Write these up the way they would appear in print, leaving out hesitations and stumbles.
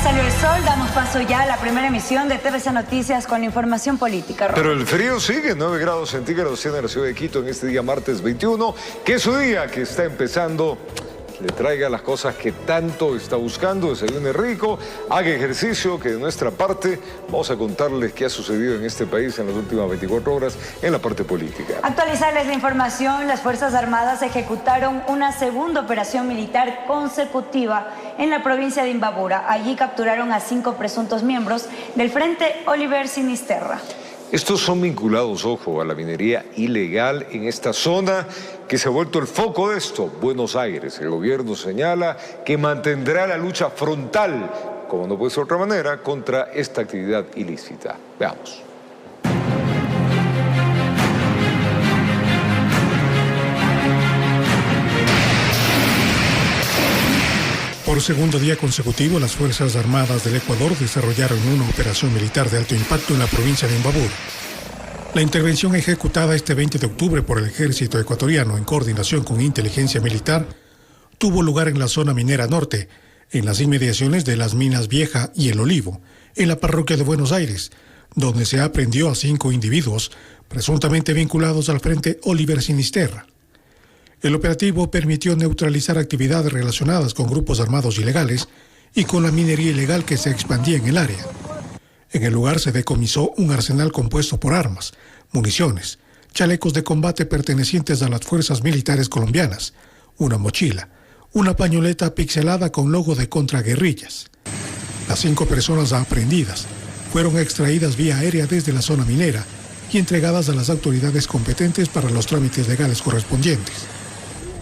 salió el sol, damos paso ya a la primera emisión de TVC Noticias con información política. Pero el frío sigue, 9 grados centígrados tiene la ciudad de Quito en este día martes 21, que es su día que está empezando. Le traiga las cosas que tanto está buscando, desayune rico, haga ejercicio, que de nuestra parte vamos a contarles qué ha sucedido en este país en las últimas 24 horas en la parte política. Actualizarles la información, las Fuerzas Armadas ejecutaron una segunda operación militar consecutiva en la provincia de Imbabura. Allí capturaron a 5 presuntos miembros del Frente Oliver Sinisterra. Estos son vinculados, ojo, a la minería ilegal en esta zona que se ha vuelto el foco de esto, Buenos Aires. El gobierno señala que mantendrá la lucha frontal, como no puede ser de otra manera, contra esta actividad ilícita. Veamos. Por segundo día consecutivo, las Fuerzas Armadas del Ecuador desarrollaron una operación militar de alto impacto en la provincia de Imbabura. La intervención ejecutada este 20 de octubre por el ejército ecuatoriano en coordinación con inteligencia militar tuvo lugar en la zona minera norte, en las inmediaciones de las minas Vieja y El Olivo, en la parroquia de Buenos Aires, donde se aprehendió a 5 individuos presuntamente vinculados al Frente Oliver Sinisterra. El operativo permitió neutralizar actividades relacionadas con grupos armados ilegales y con la minería ilegal que se expandía en el área. En el lugar se decomisó un arsenal compuesto por armas, municiones, chalecos de combate pertenecientes a las fuerzas militares colombianas, una mochila, una pañoleta pixelada con logo de contraguerrillas. Las 5 personas aprehendidas fueron extraídas vía aérea desde la zona minera y entregadas a las autoridades competentes para los trámites legales correspondientes.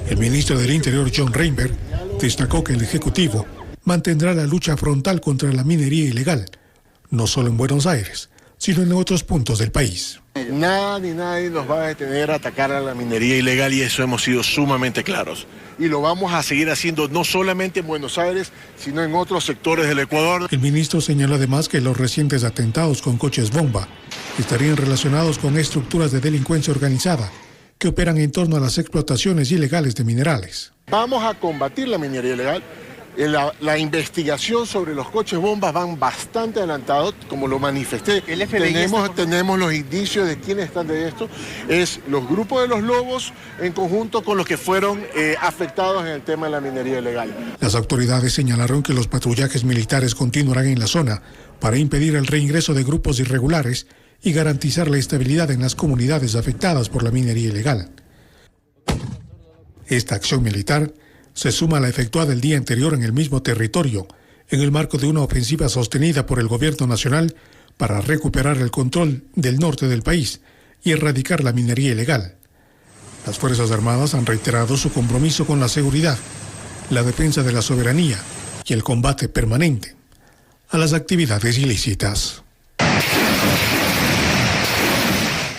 El ministro del Interior, John Reinberg, destacó que el Ejecutivo mantendrá la lucha frontal contra la minería ilegal, no solo en Buenos Aires, sino en otros puntos del país. Nada ni nadie nos va a detener a atacar a la minería ilegal y eso hemos sido sumamente claros. Y lo vamos a seguir haciendo no solamente en Buenos Aires, sino en otros sectores del Ecuador. El ministro señaló además que los recientes atentados con coches bomba estarían relacionados con estructuras de delincuencia organizada que operan en torno a las explotaciones ilegales de minerales. Vamos a combatir la minería ilegal. La investigación sobre los coches bombas van bastante adelantados, como lo manifesté. Tenemos los indicios de quiénes están de esto. Es los grupos de los lobos en conjunto con los que fueron afectados en el tema de la minería ilegal. Las autoridades señalaron que los patrullajes militares continuarán en la zona para impedir el reingreso de grupos irregulares y garantizar la estabilidad en las comunidades afectadas por la minería ilegal. Esta acción militar se suma a la efectuada el día anterior en el mismo territorio, en el marco de una ofensiva sostenida por el gobierno nacional para recuperar el control del norte del país y erradicar la minería ilegal. Las Fuerzas Armadas han reiterado su compromiso con la seguridad, la defensa de la soberanía y el combate permanente a las actividades ilícitas.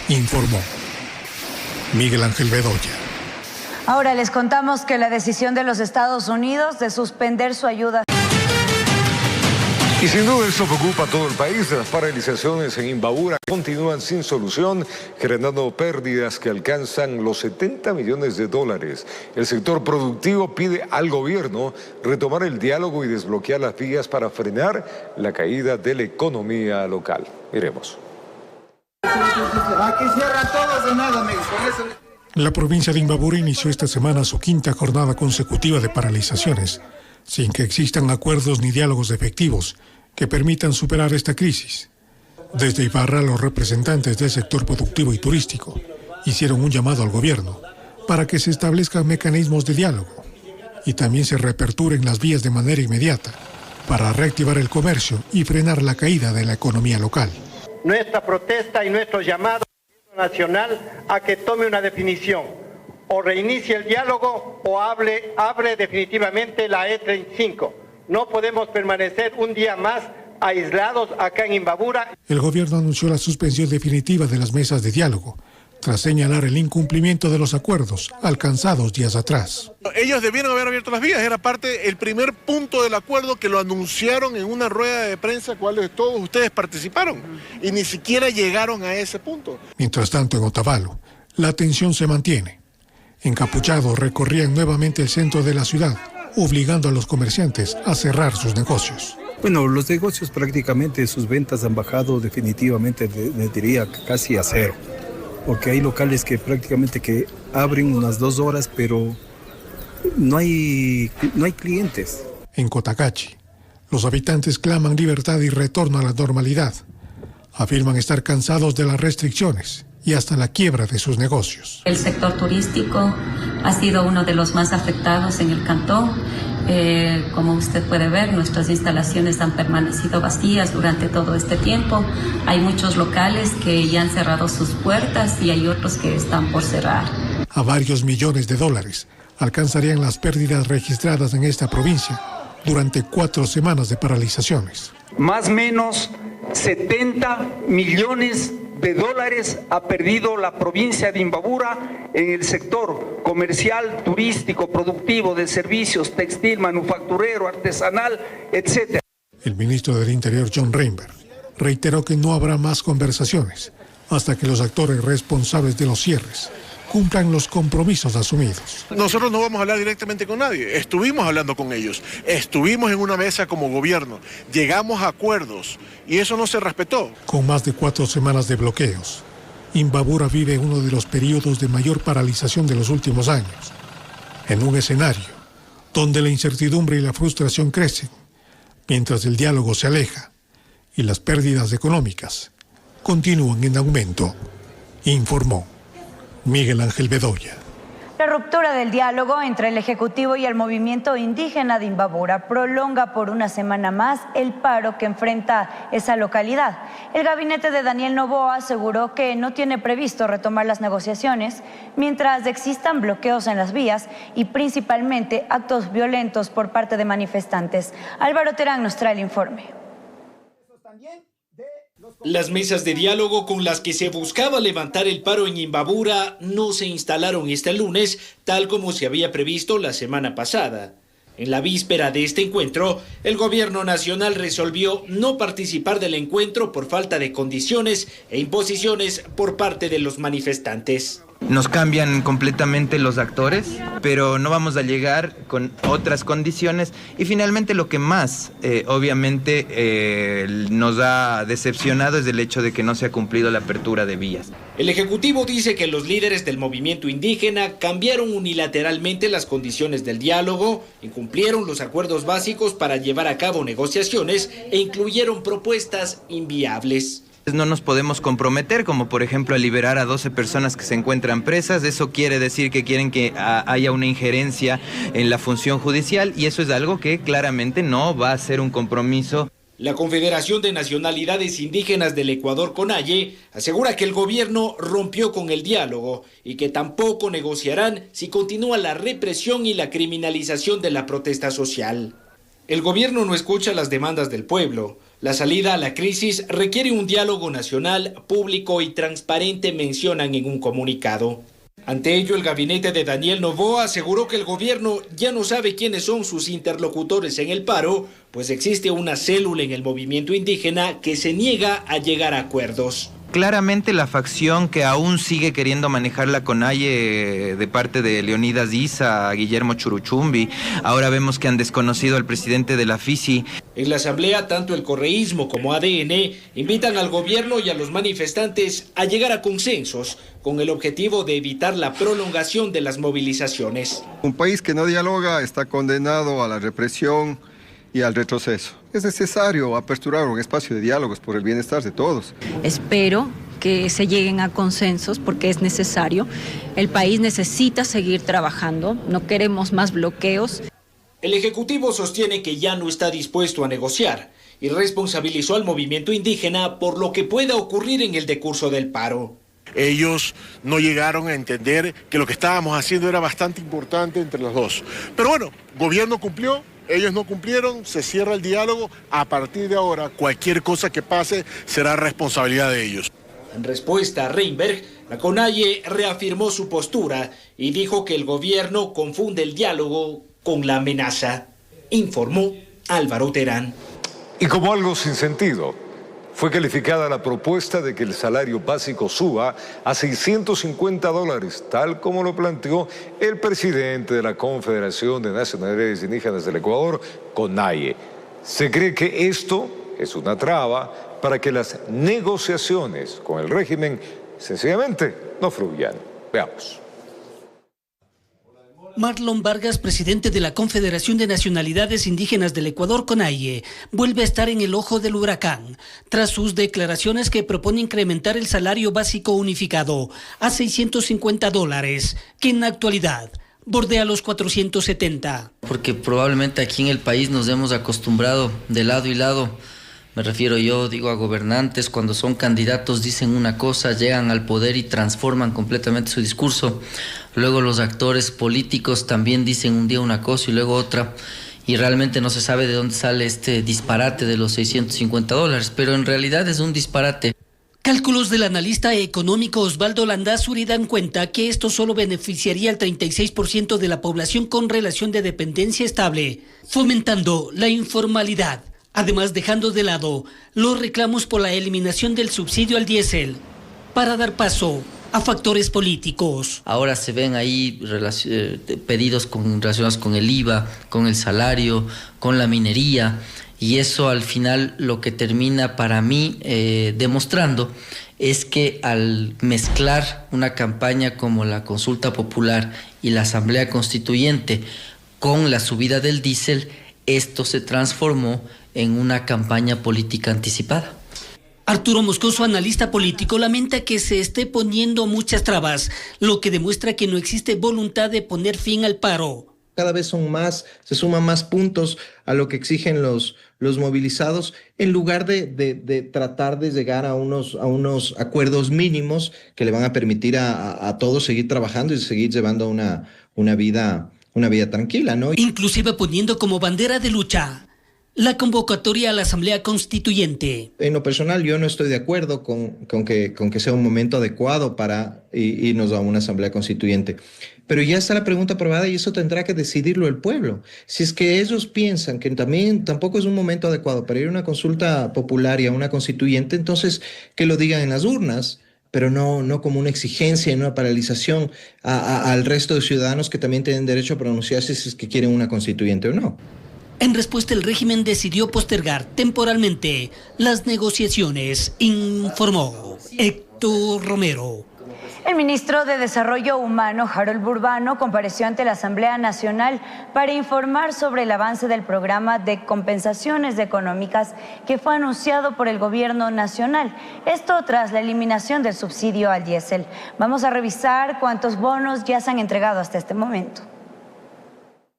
Informó Miguel Ángel Bedoya. Ahora les contamos que la decisión de los Estados Unidos de suspender su ayuda. Y sin duda esto preocupa a todo el país. Las paralizaciones en Imbabura continúan sin solución, generando pérdidas que alcanzan los $70 millones. El sector productivo pide al gobierno retomar el diálogo y desbloquear las vías para frenar la caída de la economía local. Miremos. Aquí cierran todos de nada, amigo. Con eso... La provincia de Imbabura inició esta semana su 5ª jornada consecutiva de paralizaciones, sin que existan acuerdos ni diálogos efectivos que permitan superar esta crisis. Desde Ibarra, los representantes del sector productivo y turístico hicieron un llamado al gobierno para que se establezcan mecanismos de diálogo y también se reaperturen las vías de manera inmediata para reactivar el comercio y frenar la caída de la economía local. Nuestra protesta y nuestro llamado al gobierno nacional a que tome una definición, o reinicie el diálogo o abre definitivamente la E35. No podemos permanecer un día más aislados acá en Imbabura. El gobierno anunció la suspensión definitiva de las mesas de diálogo, tras señalar el incumplimiento de los acuerdos alcanzados días atrás. Ellos debieron haber abierto las vías, era el primer punto del acuerdo que lo anunciaron en una rueda de prensa, cual todos ustedes participaron, y ni siquiera llegaron a ese punto. Mientras tanto, en Otavalo, la tensión se mantiene. Encapuchados recorrían nuevamente el centro de la ciudad, obligando a los comerciantes a cerrar sus negocios. Bueno, los negocios prácticamente, sus ventas han bajado definitivamente, diría casi a cero. Porque hay locales que prácticamente que abren unas 2 horas, pero no hay clientes. En Cotacachi, los habitantes claman libertad y retorno a la normalidad. Afirman estar cansados de las restricciones y hasta la quiebra de sus negocios. El sector turístico ha sido uno de los más afectados en el cantón. Como usted puede ver, nuestras instalaciones han permanecido vacías durante todo este tiempo. Hay muchos locales que ya han cerrado sus puertas y hay otros que están por cerrar. A varios millones de dólares alcanzarían las pérdidas registradas en esta provincia durante 4 semanas de paralizaciones. Más o menos 70 millones de dólares ha perdido la provincia de Imbabura en el sector comercial, turístico, productivo, de servicios, textil, manufacturero, artesanal, etc. El ministro del Interior, John Reinberg, reiteró que no habrá más conversaciones hasta que los actores responsables de los cierres cumplan los compromisos asumidos. Nosotros no vamos a hablar directamente con nadie. Estuvimos hablando con ellos. Estuvimos en una mesa como gobierno. Llegamos a acuerdos y eso no se respetó. Con más de 4 semanas de bloqueos, Imbabura vive uno de los periodos de mayor paralización de los últimos años. En un escenario donde la incertidumbre y la frustración crecen, mientras el diálogo se aleja y las pérdidas económicas continúan en aumento, informó Miguel Ángel Bedoya. La ruptura del diálogo entre el Ejecutivo y el movimiento indígena de Imbabura prolonga por una semana más el paro que enfrenta esa localidad. El gabinete de Daniel Noboa aseguró que no tiene previsto retomar las negociaciones mientras existan bloqueos en las vías y principalmente actos violentos por parte de manifestantes. Álvaro Terán nos trae el informe. Las mesas de diálogo con las que se buscaba levantar el paro en Imbabura no se instalaron este lunes, tal como se había previsto la semana pasada. En la víspera de este encuentro, el gobierno nacional resolvió no participar del encuentro por falta de condiciones e imposiciones por parte de los manifestantes. Nos cambian completamente los actores, pero no vamos a llegar con otras condiciones. Y finalmente lo que más, obviamente, nos ha decepcionado es el hecho de que no se ha cumplido la apertura de vías. El Ejecutivo dice que los líderes del movimiento indígena cambiaron unilateralmente las condiciones del diálogo, incumplieron los acuerdos básicos para llevar a cabo negociaciones e incluyeron propuestas inviables. No nos podemos comprometer, como por ejemplo a liberar a 12 personas que se encuentran presas. Eso quiere decir que quieren que haya una injerencia en la función judicial y eso es algo que claramente no va a ser un compromiso. La Confederación de Nacionalidades Indígenas del Ecuador, CONAIE, asegura que el gobierno rompió con el diálogo y que tampoco negociarán si continúa la represión y la criminalización de la protesta social. El gobierno no escucha las demandas del pueblo. La salida a la crisis requiere un diálogo nacional, público y transparente, mencionan en un comunicado. Ante ello, el gabinete de Daniel Noboa aseguró que el gobierno ya no sabe quiénes son sus interlocutores en el paro, pues existe una célula en el movimiento indígena que se niega a llegar a acuerdos. Claramente la facción que aún sigue queriendo manejar la CONAIE de parte de Leonidas Issa, Guillermo Churuchumbi, ahora vemos que han desconocido al presidente de la FICI. En la asamblea, tanto el correísmo como ADN invitan al gobierno y a los manifestantes a llegar a consensos con el objetivo de evitar la prolongación de las movilizaciones. Un país que no dialoga está condenado a la represión y al retroceso. Es necesario aperturar un espacio de diálogos por el bienestar de todos. Espero que se lleguen a consensos porque es necesario. El país necesita seguir trabajando, no queremos más bloqueos. El Ejecutivo sostiene que ya no está dispuesto a negociar y responsabilizó al movimiento indígena por lo que pueda ocurrir en el decurso del paro. Ellos no llegaron a entender que lo que estábamos haciendo era bastante importante entre los dos. Pero bueno, gobierno cumplió. Ellos no cumplieron, se cierra el diálogo. A partir de ahora, cualquier cosa que pase será responsabilidad de ellos. En respuesta a Reinberg, la CONAIE reafirmó su postura y dijo que el gobierno confunde el diálogo con la amenaza. Informó Álvaro Terán. Y como algo sin sentido, fue calificada la propuesta de que el salario básico suba a $650, tal como lo planteó el presidente de la Confederación de Nacionalidades Indígenas del Ecuador, CONAIE. Se cree que esto es una traba para que las negociaciones con el régimen sencillamente no fluyan. Veamos. Marlon Vargas, presidente de la Confederación de Nacionalidades Indígenas del Ecuador, CONAIE, vuelve a estar en el ojo del huracán tras sus declaraciones que propone incrementar el salario básico unificado a $650, que en la actualidad bordea los 470. Porque probablemente aquí en el país nos hemos acostumbrado de lado y lado. Me refiero digo a gobernantes, cuando son candidatos dicen una cosa, llegan al poder y transforman completamente su discurso. Luego los actores políticos también dicen un día una cosa y luego otra. Y realmente no se sabe de dónde sale este disparate de los $650, pero en realidad es un disparate. Cálculos del analista económico Osvaldo Landazuri dan cuenta que esto solo beneficiaría al 36% de la población con relación de dependencia estable, fomentando la informalidad. Además, dejando de lado los reclamos por la eliminación del subsidio al diésel para dar paso a factores políticos. Ahora se ven ahí pedidos relacionados con el IVA, con el salario, con la minería, y eso al final lo que termina para mí demostrando es que al mezclar una campaña como la consulta popular y la asamblea constituyente con la subida del diésel, esto se transformó en una campaña política anticipada. Arturo Moscoso, analista político, lamenta que se esté poniendo muchas trabas, lo que demuestra que no existe voluntad de poner fin al paro. Cada vez se suman más puntos a lo que exigen los movilizados, en lugar de tratar de llegar a unos acuerdos mínimos que le van a permitir a todos seguir trabajando y seguir llevando una vida tranquila, ¿no? Inclusive poniendo como bandera de lucha la convocatoria a la Asamblea Constituyente. En lo personal, yo no estoy de acuerdo con que sea un momento adecuado para irnos a una Asamblea Constituyente. Pero ya está la pregunta aprobada y eso tendrá que decidirlo el pueblo. Si es que ellos piensan que tampoco es un momento adecuado para ir a una consulta popular y a una constituyente, entonces que lo digan en las urnas, pero no como una exigencia y una paralización al resto de ciudadanos que también tienen derecho a pronunciarse si es que quieren una constituyente o no. En respuesta, el régimen decidió postergar temporalmente las negociaciones, informó Héctor Romero. El ministro de Desarrollo Humano, Harold Burbano, compareció ante la Asamblea Nacional para informar sobre el avance del programa de compensaciones económicas que fue anunciado por el gobierno nacional. Esto tras la eliminación del subsidio al diésel. Vamos a revisar cuántos bonos ya se han entregado hasta este momento.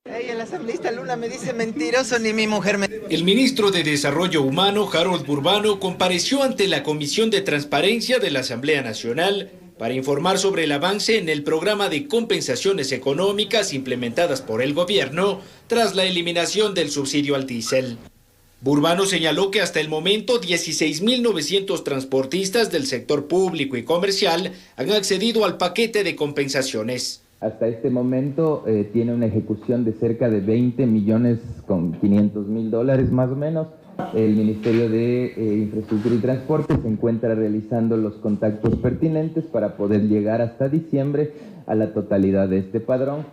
El asambleísta Luna me dice mentiroso, ni mi mujer me... El ministro de Desarrollo Humano, Harold Burbano, compareció ante la Comisión de Transparencia de la Asamblea Nacional para informar sobre el avance en el programa de compensaciones económicas implementadas por el gobierno tras la eliminación del subsidio al diésel. Burbano señaló que hasta el momento 16.900 transportistas del sector público y comercial han accedido al paquete de compensaciones. Hasta este momento tiene una ejecución de cerca de 20.500.000 dólares más o menos. El Ministerio de Infraestructura y Transporte se encuentra realizando los contactos pertinentes para poder llegar hasta diciembre a la totalidad de este padrón.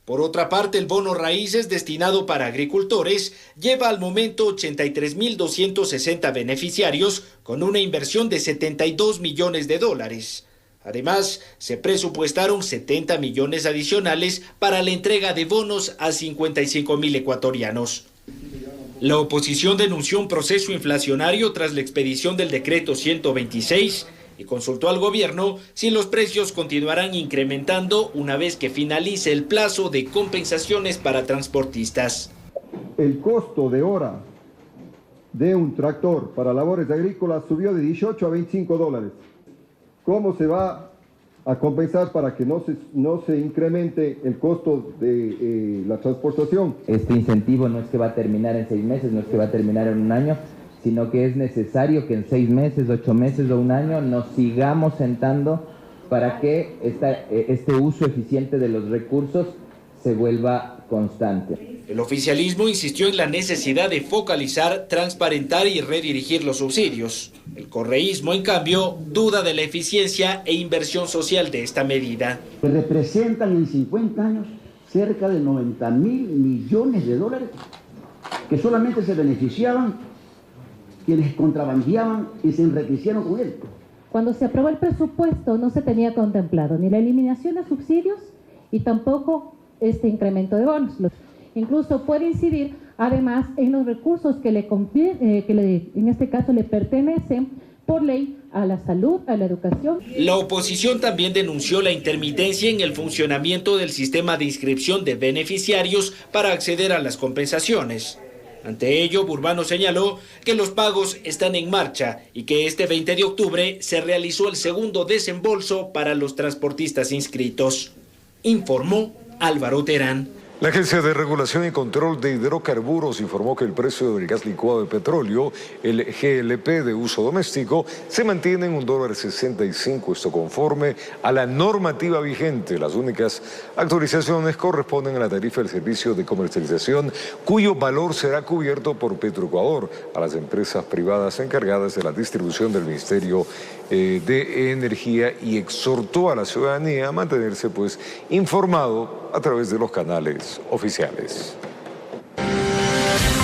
Por otra parte, el bono raíces destinado para agricultores lleva al momento 83.260 beneficiarios con una inversión de $72 millones. Además, se presupuestaron 70 millones adicionales para la entrega de bonos a 55.000 ecuatorianos. La oposición denunció un proceso inflacionario tras la expedición del decreto 126 y consultó al gobierno si los precios continuarán incrementando una vez que finalice el plazo de compensaciones para transportistas. El costo de hora de un tractor para labores agrícolas subió de 18 a 25 dólares. ¿Cómo se va a compensar para que no se incremente el costo de la transportación? Este incentivo no es que va a terminar en 6 meses, no es que va a terminar en un año, sino que es necesario que en 6 meses, 8 meses o un año nos sigamos sentando para que este uso eficiente de los recursos se vuelva constante. El oficialismo insistió en la necesidad de focalizar, transparentar y redirigir los subsidios. El correísmo, en cambio, duda de la eficiencia e inversión social de esta medida. Representan en 50 años cerca de $90.000 millones que solamente se beneficiaban quienes contrabandeaban y se enriquecieron con él. Cuando se aprobó el presupuesto no se tenía contemplado ni la eliminación de subsidios y tampoco este incremento de bonos. Incluso puede incidir además en los recursos que en este caso le pertenecen por ley a la salud, a la educación. La oposición también denunció la intermitencia en el funcionamiento del sistema de inscripción de beneficiarios para acceder a las compensaciones. Ante ello, Burbano señaló que los pagos están en marcha y que este 20 de octubre se realizó el segundo desembolso para los transportistas inscritos. Informó Álvaro Terán. La Agencia de Regulación y Control de Hidrocarburos informó que el precio del gas licuado de petróleo, el GLP de uso doméstico, se mantiene en $1.65, esto conforme a la normativa vigente. Las únicas actualizaciones corresponden a la tarifa del servicio de comercialización, cuyo valor será cubierto por Petroecuador, a las empresas privadas encargadas de la distribución del Ministerio de Energía, y exhortó a la ciudadanía a mantenerse informado a través de los canales oficiales.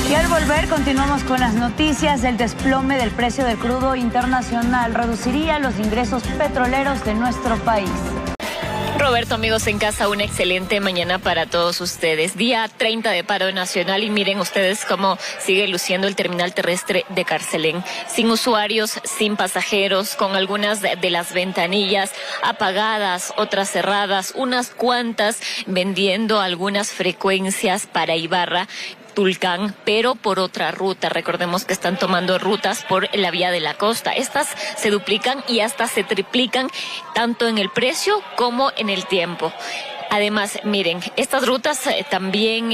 Y al volver continuamos con las noticias. El desplome del precio del crudo internacional reduciría los ingresos petroleros de nuestro país. Roberto, amigos en casa, una excelente mañana para todos ustedes. Día 30 de paro nacional y miren ustedes cómo sigue luciendo el terminal terrestre de Carcelén. Sin usuarios, sin pasajeros, con algunas de las ventanillas apagadas, otras cerradas, unas cuantas vendiendo algunas frecuencias para Ibarra, Tulcán, pero por otra ruta. Recordemos que están tomando rutas por la vía de la costa. Estas se duplican y hasta se triplican tanto en el precio como en el tiempo. Además, miren, estas rutas también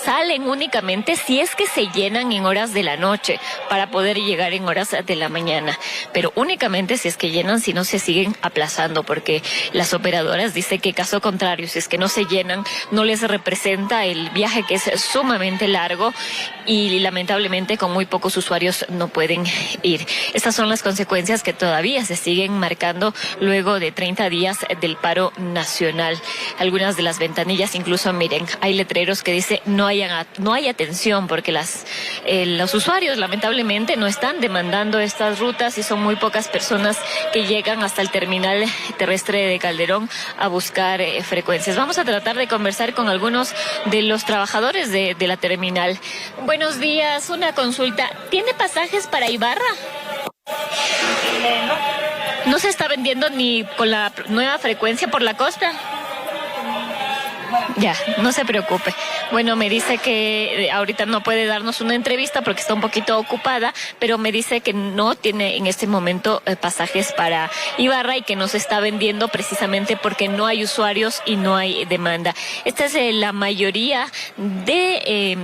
salen únicamente si es que se llenan en horas de la noche para poder llegar en horas de la mañana. Pero únicamente si es que llenan, si no se siguen aplazando, porque las operadoras dicen que caso contrario, si es que no se llenan, no les representa el viaje, que es sumamente largo y lamentablemente con muy pocos usuarios no pueden ir. Estas son las consecuencias que todavía se siguen marcando luego de 30 días del paro nacional. Algunas de las ventanillas, incluso miren, hay letreros que dice no hay atención, porque los usuarios lamentablemente no están demandando estas rutas y son muy pocas personas que llegan hasta el terminal terrestre de Calderón a buscar frecuencias. Vamos a tratar de conversar con algunos de los trabajadores de la terminal. Buenos días, una consulta. ¿Tiene pasajes para Ibarra? ¿No se está vendiendo ni con la nueva frecuencia por la costa? Ya, no se preocupe. Bueno, me dice que ahorita no puede darnos una entrevista porque está un poquito ocupada, pero me dice que no tiene en este momento pasajes para Ibarra y que no se está vendiendo precisamente porque no hay usuarios y no hay demanda. Esta es la mayoría de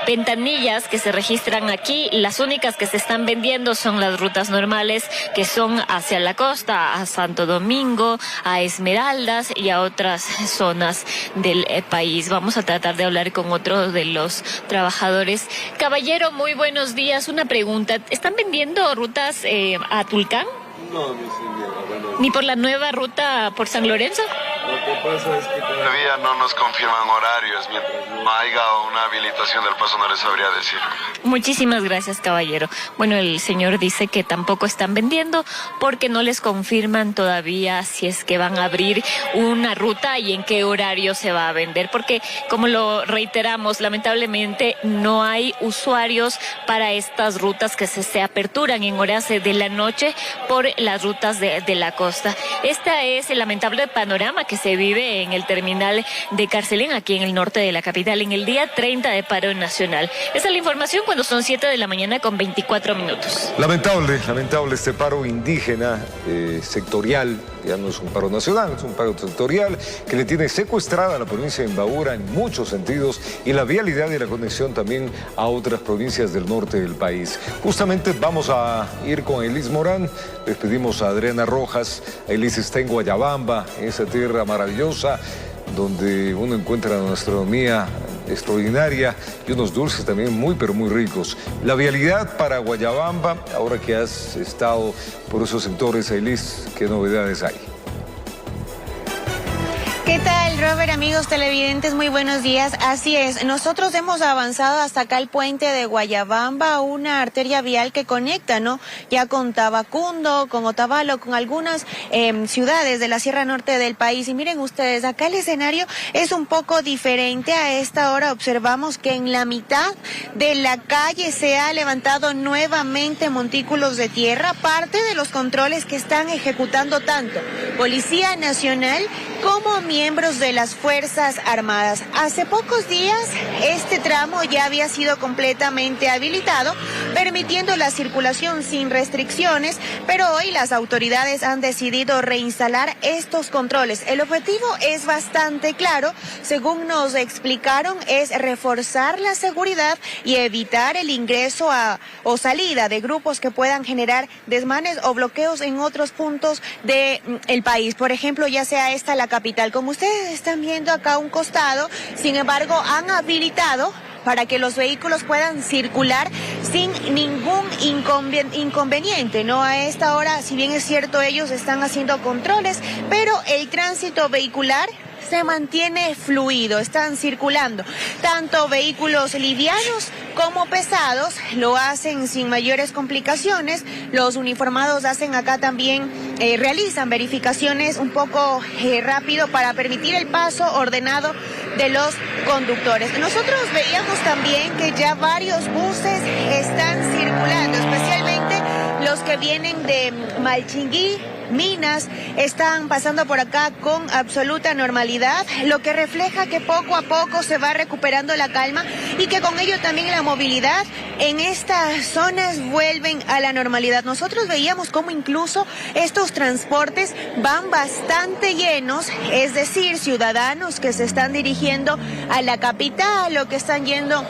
ventanillas que se registran aquí. Las únicas que se están vendiendo son las rutas normales, que son hacia la costa, a Santo Domingo, a Esmeraldas y a otras zonas del país. Vamos a tratar de hablar con otro de los trabajadores. Caballero, muy buenos días. Una pregunta. ¿Están vendiendo rutas a Tulcán? No, señora. ¿Ni por la nueva ruta por San Lorenzo? Lo que pasa es que todavía no nos confirman horarios. Mientras no haya una habilitación del paso, no les sabría decir. Muchísimas gracias, caballero. Bueno, el señor dice que tampoco están vendiendo porque no les confirman todavía si es que van a abrir una ruta y en qué horario se va a vender. Porque, como lo reiteramos, lamentablemente no hay usuarios para estas rutas que se aperturan en horas de la noche por las rutas de la costa. Este es el lamentable panorama que se vive en el terminal de Carcelén, aquí en el norte de la capital, en el día 30 de paro nacional. Esa es la información cuando son 7 de la mañana con 24 minutos. Lamentable este paro indígena sectorial. Ya no es un paro nacional, es un paro sectorial que le tiene secuestrada a la provincia de Imbabura en muchos sentidos, y la vialidad y la conexión también a otras provincias del norte del país. Justamente vamos a ir con Elis Morán. Les pedimos a Adriana Rojas. Elis está en Guayabamba, en esa tierra maravillosa donde uno encuentra una gastronomía extraordinaria y unos dulces también muy pero muy ricos. La vialidad para Guayabamba, ahora que has estado por esos sectores, Elis, ¿qué novedades hay? ¿Qué tal, Robert? Amigos televidentes, muy buenos días. Así es, nosotros hemos avanzado hasta acá el puente de Guayabamba, una arteria vial que conecta, ¿no? Ya con Tabacundo, con Otavalo, con algunas ciudades de la Sierra Norte del país. Y miren ustedes, acá el escenario es un poco diferente. A esta hora observamos que en la mitad de la calle se ha levantado nuevamente montículos de tierra, parte de los controles que están ejecutando tanto Policía Nacional como miembros de las Fuerzas Armadas. Hace pocos días este tramo ya había sido completamente habilitado, permitiendo la circulación sin restricciones, pero hoy las autoridades han decidido reinstalar estos controles. El objetivo es bastante claro, según nos explicaron, es reforzar la seguridad y evitar el ingreso o salida de grupos que puedan generar desmanes o bloqueos en otros puntos del país. Por ejemplo, ya sea esta la capital. Como ustedes están viendo acá a un costado, sin embargo, han habilitado para que los vehículos puedan circular sin ningún inconveniente, ¿no? A esta hora, si bien es cierto, ellos están haciendo controles, pero el tránsito vehicular se mantiene fluido, están circulando tanto vehículos livianos como pesados, lo hacen sin mayores complicaciones. Los uniformados hacen acá también, realizan verificaciones un poco rápido para permitir el paso ordenado de los conductores. Nosotros veíamos también que ya varios buses están circulando, especialmente los que vienen de Malchinguí, Minas, están pasando por acá con absoluta normalidad, lo que refleja que poco a poco se va recuperando la calma y que con ello también la movilidad en estas zonas vuelven a la normalidad. Nosotros veíamos cómo incluso estos transportes van bastante llenos, es decir, ciudadanos que se están dirigiendo a la capital o que están yendo,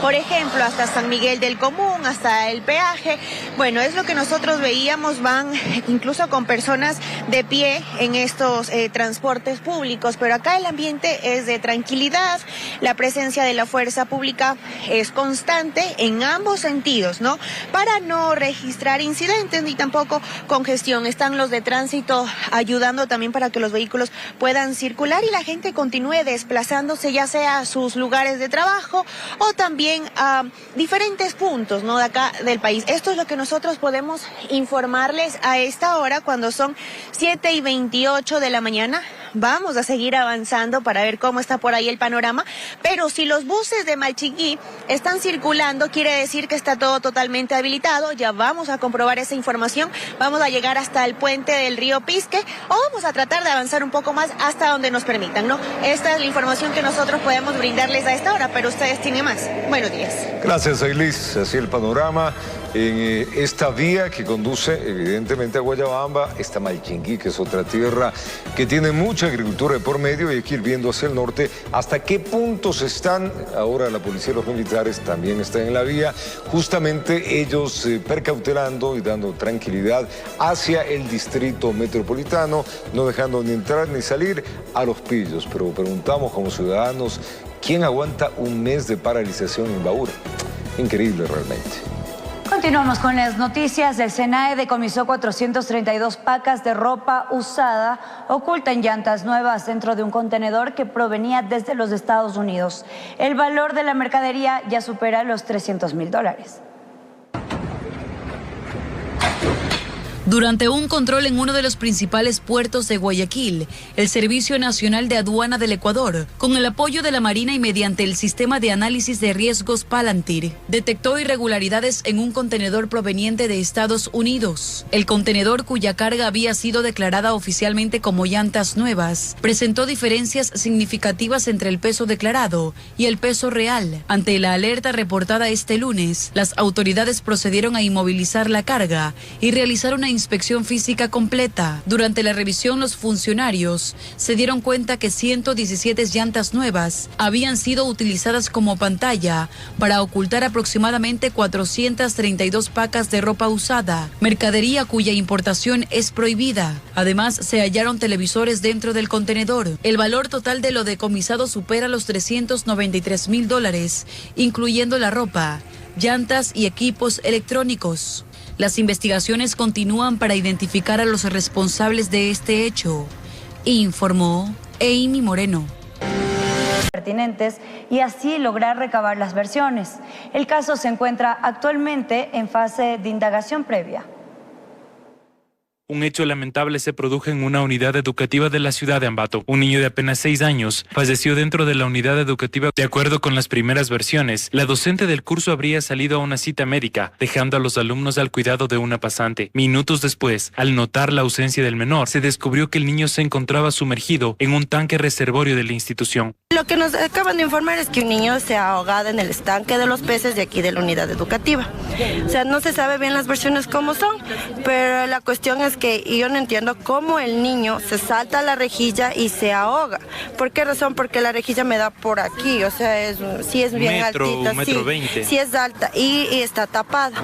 por ejemplo, hasta San Miguel del Común, hasta el peaje. Bueno, es lo que nosotros veíamos, van incluso con personas de pie en estos transportes públicos, pero acá el ambiente es de tranquilidad, la presencia de la fuerza pública es constante en ambos sentidos, ¿no? Para no registrar incidentes ni tampoco congestión. Están los de tránsito ayudando también para que los vehículos puedan circular y la gente continúe desplazándose, ya sea a sus lugares de trabajo o también a diferentes puntos, ¿no?, de acá del país. Esto es lo que nosotros podemos informarles a esta hora, cuando son 7:28 de la mañana. Vamos a seguir avanzando para ver cómo está por ahí el panorama, pero si los buses de Malchinguí están circulando, quiere decir que está todo totalmente habilitado. Ya vamos a comprobar esa información, vamos a llegar hasta el puente del río Pisque o vamos a tratar de avanzar un poco más hasta donde nos permitan, ¿no? Esta es la información que nosotros podemos brindarles a esta hora, pero ustedes tienen más. Buenos días. Gracias, Ailis. Así el panorama en esta vía que conduce evidentemente a Guayabamba, esta Malchinguí, que es otra tierra que tiene mucha agricultura de por medio, y hay que ir viendo hacia el norte hasta qué puntos están. Ahora la policía y los militares también están en la vía, justamente ellos percautelando y dando tranquilidad hacia el distrito metropolitano, no dejando ni entrar ni salir a los pillos. Pero preguntamos como ciudadanos, ¿quién aguanta un mes de paralización en Imbabura? Increíble realmente. Continuamos con las noticias. El SENAE decomisó 432 pacas de ropa usada oculta en llantas nuevas dentro de un contenedor que provenía desde los Estados Unidos. El valor de la mercadería ya supera los $300.000. Durante un control en uno de los principales puertos de Guayaquil, el Servicio Nacional de Aduana del Ecuador, con el apoyo de la Marina y mediante el sistema de análisis de riesgos Palantir, detectó irregularidades en un contenedor proveniente de Estados Unidos. El contenedor, cuya carga había sido declarada oficialmente como llantas nuevas, presentó diferencias significativas entre el peso declarado y el peso real. Ante la alerta reportada este lunes, las autoridades procedieron a inmovilizar la carga y realizar una inspección física completa. Durante la revisión, los funcionarios se dieron cuenta que 117 llantas nuevas habían sido utilizadas como pantalla para ocultar aproximadamente 432 pacas de ropa usada, mercadería cuya importación es prohibida. Además, se hallaron televisores dentro del contenedor. El valor total de lo decomisado supera los $393.000, incluyendo la ropa, llantas y equipos electrónicos. Las investigaciones continúan para identificar a los responsables de este hecho, informó Amy Moreno. Pertinentes y así lograr recabar las versiones. El caso se encuentra actualmente en fase de indagación previa. Un hecho lamentable se produjo en una unidad educativa de la ciudad de Ambato. Un niño de apenas 6 años falleció dentro de la unidad educativa. De acuerdo con las primeras versiones, la docente del curso habría salido a una cita médica, dejando a los alumnos al cuidado de una pasante. Minutos después, al notar la ausencia del menor, se descubrió que el niño se encontraba sumergido en un tanque reservorio de la institución. Lo que nos acaban de informar es que un niño se ha ahogado en el estanque de los peces de aquí de la unidad educativa. O sea, no se sabe bien las versiones cómo son, pero la cuestión es que yo no entiendo cómo el niño se salta a la rejilla y se ahoga. ¿Por qué razón? Porque la rejilla me da por aquí, o sea, sí es bien altita, sí es alta y está tapada.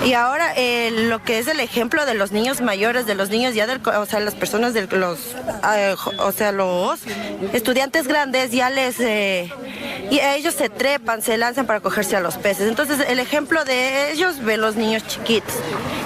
Y ahora lo que es el ejemplo de los niños mayores, de los niños ya o sea, las personas los estudiantes grandes ya y ellos se trepan, se lanzan para cogerse a los peces. Entonces el ejemplo de ellos ven los niños chiquitos.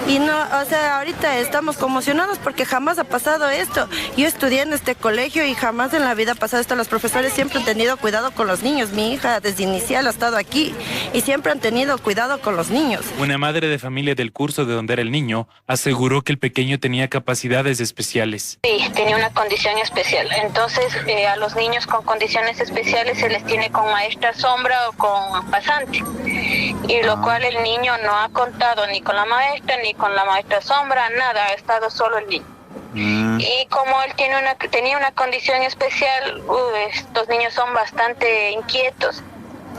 Y no, o sea, ahorita estamos conmocionados porque jamás ha pasado esto. Yo estudié en este colegio y jamás en la vida ha pasado esto. Los profesores siempre han tenido cuidado con los niños. Mi hija desde inicial ha estado aquí y siempre han tenido cuidado con los niños. Una madre de familia del curso de donde era el niño aseguró que el pequeño tenía capacidades especiales. Sí, tenía una condición especial. Entonces a los niños con condiciones especiales se les tiene con maestra sombra o con pasante. Y lo cual el niño no ha contado ni con la maestra ni con la maestra sombra, nada, ha estado solo el niño. Y como él tenía una condición especial, estos niños son bastante inquietos.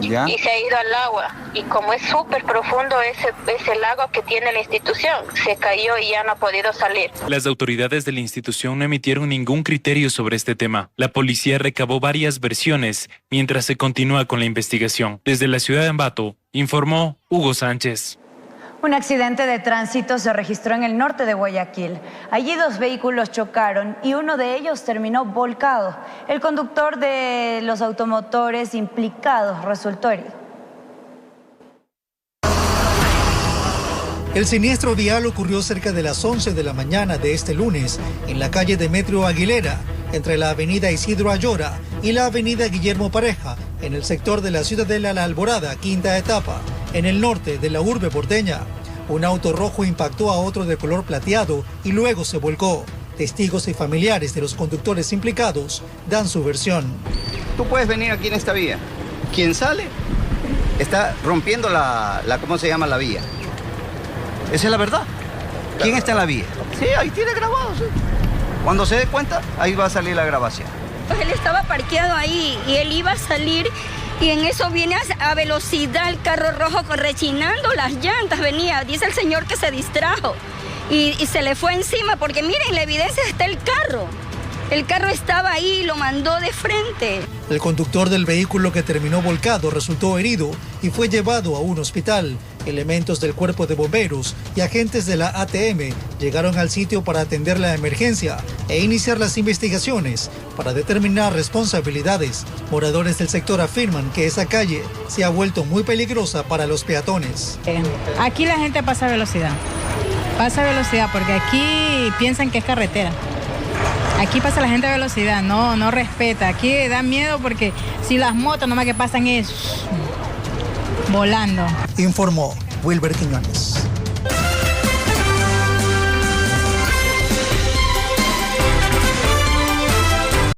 ¿Ya? Y se ha ido al agua. Y como es súper profundo ese lago que tiene la institución, se cayó y ya no ha podido salir. Las autoridades de la institución no emitieron ningún criterio sobre este tema. La policía recabó varias versiones mientras se continúa con la investigación. Desde la ciudad de Ambato, informó Hugo Sánchez. Un accidente de tránsito se registró en el norte de Guayaquil. Allí 2 vehículos chocaron y uno de ellos terminó volcado. El conductor de los automotores implicados resultó herido. El siniestro vial ocurrió cerca de las 11 de la mañana de este lunes en la calle Demetrio Aguilera, entre la avenida Isidro Ayora y la avenida Guillermo Pareja, en el sector de la Ciudadela La Alborada, quinta etapa, en el norte de la urbe porteña. Un auto rojo impactó a otro de color plateado y luego se volcó. Testigos y familiares de los conductores implicados dan su versión. Tú puedes venir aquí en esta vía. Quien sale está rompiendo ¿cómo se llama? La vía. Esa es la verdad. ¿Quién está en la vía? Sí, ahí tiene grabado, sí. Cuando se dé cuenta, ahí va a salir la grabación. Pues él estaba parqueado ahí y él iba a salir y en eso viene a velocidad el carro rojo rechinando las llantas, venía. Dice el señor que se distrajo y se le fue encima porque miren, la evidencia está el carro. El carro estaba ahí y lo mandó de frente. El conductor del vehículo que terminó volcado resultó herido y fue llevado a un hospital. Elementos del cuerpo de bomberos y agentes de la ATM llegaron al sitio para atender la emergencia e iniciar las investigaciones para determinar responsabilidades. Moradores del sector afirman que esa calle se ha vuelto muy peligrosa para los peatones. Aquí la gente pasa a velocidad porque aquí piensan que es carretera. Aquí pasa la gente a velocidad, no respeta. Aquí da miedo porque si las motos nomás que pasan es volando. Informó Wilber Quiñones.